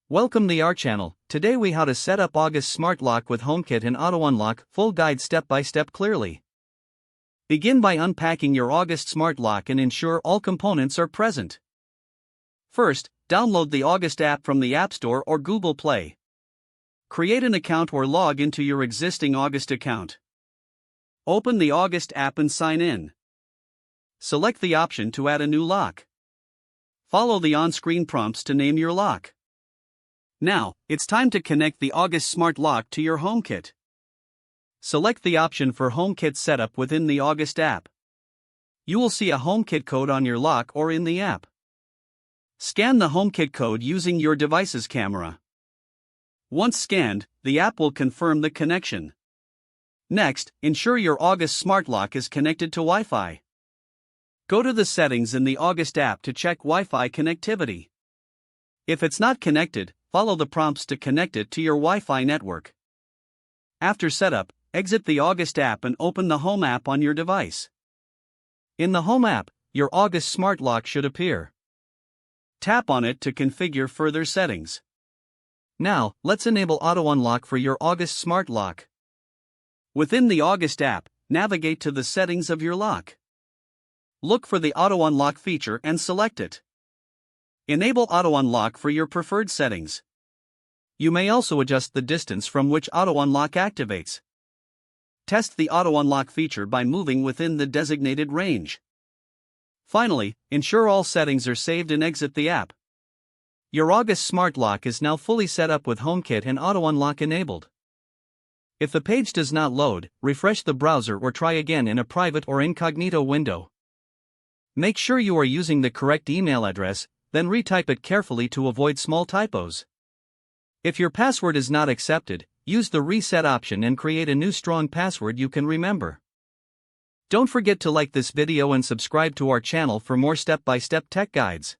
Welcome to our channel. Today we how to set up August smart lock with HomeKit and auto unlock, full guide step by step clearly. Begin by unpacking your August smart lock and ensure all components are present. First, download the August app from the App Store or Google Play. Create an account or log into your existing August account. Open the August app and sign in. Select the option to add a new lock. Follow the on-screen prompts to name your lock. Now, it's time to connect the August smart lock to your HomeKit. Select the option for HomeKit setup within the August app. You will see a HomeKit code on your lock or in the app. Scan the HomeKit code using your device's camera. Once scanned, the app will confirm the connection. Next, ensure your August smart lock is connected to Wi-Fi. Go to the settings in the August app to check Wi-Fi connectivity. If it's not connected, follow the prompts to connect it to your Wi-Fi network. After setup, exit the August app and open the Home app on your device. In the Home app, your August smart lock should appear. Tap on it to configure further settings. Now, let's enable auto unlock for your August smart lock. Within the August app, navigate to the settings of your lock. Look for the auto unlock feature and select it. Enable auto unlock for your preferred settings. You may also adjust the distance from which auto unlock activates. Test the auto unlock feature by moving within the designated range. Finally, ensure all settings are saved and exit the app. Your August smart lock is now fully set up with HomeKit and auto unlock enabled. If the page does not load, refresh the browser or try again in a private or incognito window. Make sure you are using the correct email address, then retype it carefully to avoid small typos. If your password is not accepted, use the reset option and create a new strong password you can remember. Don't forget to like this video and subscribe to our channel for more step-by-step tech guides.